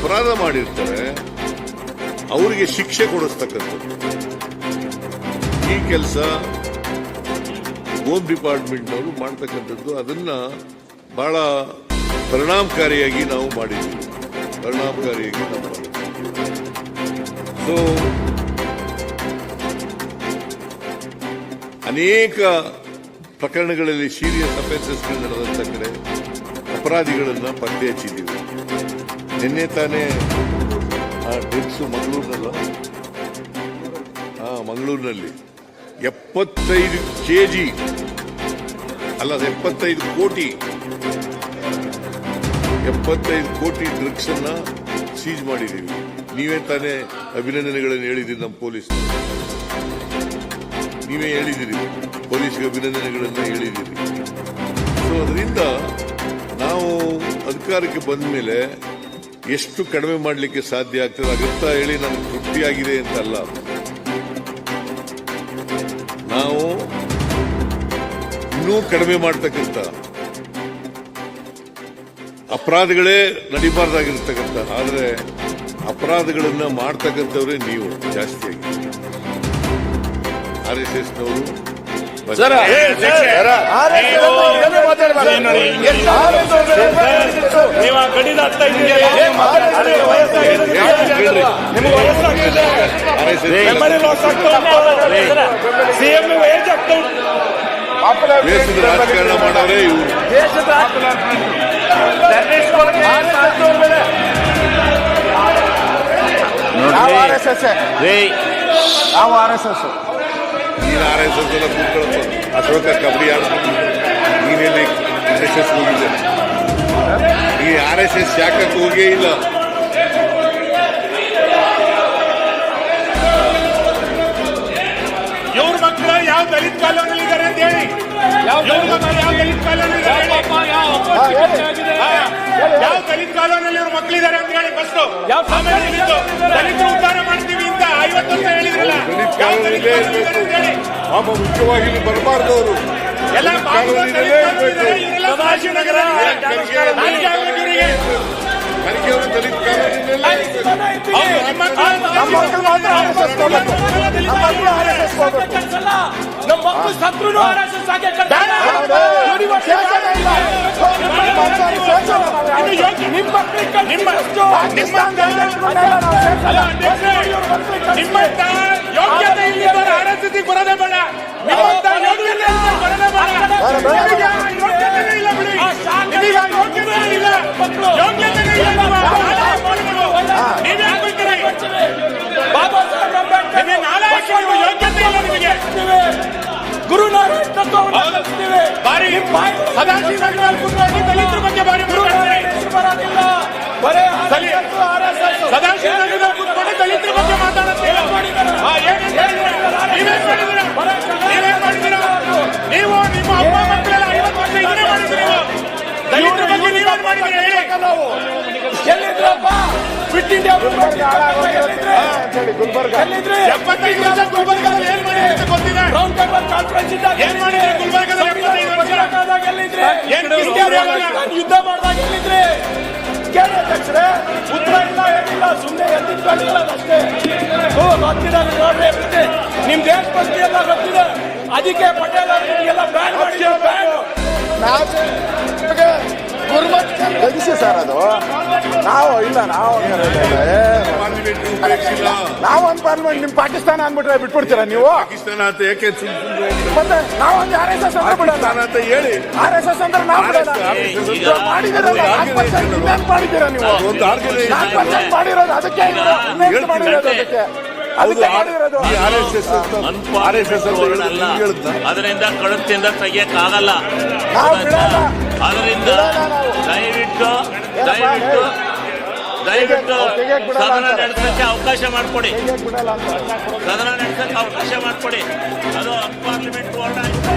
ಅಪರಾಧ ಮಾಡಿರ್ತಾರೆ ಅವರಿಗೆ ಶಿಕ್ಷೆ ಕೊಡಿಸ್ತಕ್ಕಂಥದ್ದು ಈ ಕೆಲಸ ಹೋಮ್ ಡಿಪಾರ್ಟ್ಮೆಂಟ್ನವರು ಮಾಡ್ತಕ್ಕಂಥದ್ದು. ಅದನ್ನ ಬಹಳ ಪರಿಣಾಮಕಾರಿಯಾಗಿ ನಾವು ಮಾಡಿದ್ದೀವಿ. ಸೊ ಅನೇಕ ಪ್ರಕರಣಗಳಲ್ಲಿ ಸೀರಿಯಸ್ ಅಫೆನ್ಸಸ್ಗಳು ನಡೆದಂತ ಕಡೆ ಅಪರಾಧಿಗಳನ್ನ ಪತ್ತೆ ಹಚ್ಚಿದ್ದೀವಿ. ನಿನ್ನೆ ತಾನೇ ಡ್ರಗ್ಸ್ ಮಂಗಳೂರಿನಲ್ಲಿ 75 ಕೆಜಿ ಅಲ್ಲ 75 ಕೋಟಿ ಡ್ರಗ್ಸ್ ಅನ್ನ ಸೀಜ್ ಮಾಡಿದ್ದೀವಿ. ನೀವೇ ತಾನೇ ಅಭಿನಂದನೆಗಳನ್ನು ಹೇಳಿದ್ದೀರಿ. ನಮ್ಮ ಪೊಲೀಸ್ ನೀವೇ ಹೇಳಿದ್ದೀರಿ, ಪೊಲೀಸ್ಗೆ ಅಭಿನಂದನೆಗಳನ್ನ ಹೇಳಿದ್ದೀರಿ. ಸೊ ಅದರಿಂದ ನಾವು ಅಧಿಕಾರಕ್ಕೆ ಬಂದ ಮೇಲೆ ಎಷ್ಟು ಕಡಿಮೆ ಮಾಡಲಿಕ್ಕೆ ಸಾಧ್ಯ ಆಗ್ತದೆ ಅಗತ್ಯ ಹೇಳಿ ನನಗೆ ತೃಪ್ತಿಯಾಗಿದೆ ಅಂತಲ್ಲ. ನಾವು ಇನ್ನೂ ಕಡಿಮೆ ಮಾಡ್ತಕ್ಕಂಥ ಅಪರಾಧಗಳೇ ನಡಿಬಾರ್ದಾಗಿರ್ತಕ್ಕಂಥ, ಆದರೆ ಅಪರಾಧಗಳನ್ನ ಮಾಡ್ತಕ್ಕಂಥವ್ರೆ ನೀವು ಜಾಸ್ತಿಯಾಗಿ. RSSನವರು ರಾಜಕಾರಣ ಮಾಡವ್ರೆ ಇವರು. ನೀನು RSS ಎಲ್ಲ ಕೂತ್ಕೊಳ್ಳಪ್ಪ. ಅಶೋಕ ಕಬಡ್ಡಿ ಆಡ್ಕೊಂಡು ನೀನೇನೆ RSS ಹೋಗಿದ್ದೆ. ಈ RSS ಯಾಕಕ್ಕೆ ಹೋಗೇ ಇಲ್ಲ. ಇವ್ರ ಮಕ್ಕಳು ಯಾವ ದಲಿತ ಕಾಲೋನಿಯಲ್ಲಿ ಇದ್ದಾರೆ ಅಂತ ಹೇಳಿ, ಯಾವ ದಲಿತ ಕಾಲೋನಿಯಲ್ಲಿ ಇವ್ರ ಮಕ್ಕಳಿದ್ದಾರೆ ಅಂತ ಹೇಳಿ ಫಸ್ಟ್. ದಲಿತರು ಉದ್ಧಾರ ಮಾಡ್ತೀವಿ ಅಂತ 50 ವರ್ಷ ಹೇಳಿದ್ರಲ್ಲ, ಮುಖ್ಯವಾಗಿ ಇಲ್ಲಿ ಬರಬಾರ್ದು ಅವರು. ಎಲ್ಲ ನಗರ ಕರಿಕೆಯವರು ದಲಿತ ನಮ್ಮ ಮಕ್ಕಳು ಸತ್ರು ನಿಮ್ಮಂತ ಯೋಗ್ಯತೆ ಇಲ್ಲಿದ್ದಾರೆ RSSಗೆ ಬರೋದೇ ಬೇಡ. ನಿಮ್ಮಂತ ಯೋಗ್ಯತೆ ಬರೋದೇ ಬೇಡ. ಯೋಗ್ಯತೆನೇ ಇಲ್ಲ ಬಿಡಿ, ಯೋಗ್ಯತೆ ಇಲ್ಲ, ಯೋಗ್ಯತೆನೇ ಇಲ್ಲ. ನೀವೇ ಆಗ್ಬಿಡ್ತೀರಿ. ಬಾಬಾ ಸಾಹೇಬ್ ಅಂಬೇಡ್ಕರ್ ನಿಮಗೆ ನಾಲ್ಕು ಯೋಗ್ಯತೆ ಇಲ್ಲ. ನಿಮಗೆ ಗುರುನಾರಾಯಣ್ ತತ್ವವನ್ನು ಬಾರಿ ಸದಾಶಿವ ಕುಮಾರ್ ದಲಿತರ ಬಗ್ಗೆ ಬಾರಿ ಬರೋದಿಲ್ಲ. ಸದಾಶಿವ ಕುಮಾರ್ ದಲಿತರ ಬಗ್ಗೆ ಮಾತಾಡುತ್ತೀರ. ನೀವೇನ್ ಮಾಡಿದ್ದೀರಾ? ನೀವು ನಿಮ್ಮ ಅಪ್ಪ ಮಕ್ಕಳೆಲ್ಲ 50 ವರ್ಷ ಇದನ್ನೇ ಮಾಡಿದ್ದೀರಿ. ದಲಿತರ ಬಗ್ಗೆ ನೀವೇನ್ ಮಾಡಿದ್ದೀರಿ ಹೇಳಿ. ಎಲ್ಲಿದ್ರಪ್ಪ? ಫಿಟ್ ಇಂಡಿಯಾ 75 ವರ್ಷ ಗುಲ್ಬರ್ಗದಲ್ಲಿ ಏನ್ ಮಾಡಿದ್ರಿ ಅಂತ ಗೊತ್ತಿದೆ. ರೌಂಡ್ ಟೇಬಲ್ ಕಾನ್ಫರೆನ್ಸ್ ಇದ್ದಾಗ ಏನ್ ಮಾಡಿದ್ರಿ? ಗುಲ್ಬರ್ಗದಲ್ಲಿ 75 ವರ್ಷ ಎಲ್ಲಿದ್ರಿ? ಯುದ್ಧ ಮಾಡಿದಾಗ ಎಲ್ಲಿದ್ರಿ? ಕೇಳಿ ಅಧ್ಯಕ್ಷರೇ, ಉತ್ತರ ಇಲ್ಲ, ಏನಿಲ್ಲ, ಸುಮ್ಮನೆ ಎದ್ದಿಲ್ಲ ಅಷ್ಟೇ. ಗೊತ್ತಿದೆ ನೋಡ್ರಿ, ನಿಮ್ ದೇಶಭಕ್ತಿ ಎಲ್ಲ ಗೊತ್ತಿದೆ. ಅದಕ್ಕೆ ಪಟೇಲ್ ಎಲ್ಲ ಬ್ಯಾನ್ ಮಾಡಿದ್ರು. ಸರ್ ಅದು ನಾವು ಇಲ್ಲ, ನಾವೊಂದು ಪಾರ್ಲಿಮೆಂಟ್ ನಿಮ್ ಪಾಕಿಸ್ತಾನ ಅಂದ್ಬಿಟ್ರೆ ಬಿಟ್ಬಿಡ್ತೀರಾ ನೀವು? ಪಾಕಿಸ್ತಾನ ಅಂತ ಯಾಕೆ ಮತ್ತೆ ನಾವೊಂದು RSS ಅಂದ್ರೆ ಬಿಡೋಣ ಅಂತ ಹೇಳಿ, RSS ಅಂದ್ರೆ ನಾವು ಮಾಡಿದ್ದೀರಾ ನೀವು? 4% ಮಾಡಿರೋದು ಅದಕ್ಕೆ ಮಾಡಿರೋದು ಅದರಿಂದ ಕಳುತ್ತಿಂದ ತೆಗಿಯಕ್ಕಾಗಲ್ಲ. ಅದರಿಂದ ದಯವಿಟ್ಟು ಸದನ ನಡೆಸಕ್ಕೆ ಅವಕಾಶ ಮಾಡಿಕೊಡಿ. ಅದು ಅನ್ಪಾರ್ಲಿಮೆಂಟ್ ವರ್ಡ್ ಆಗಿದೆ.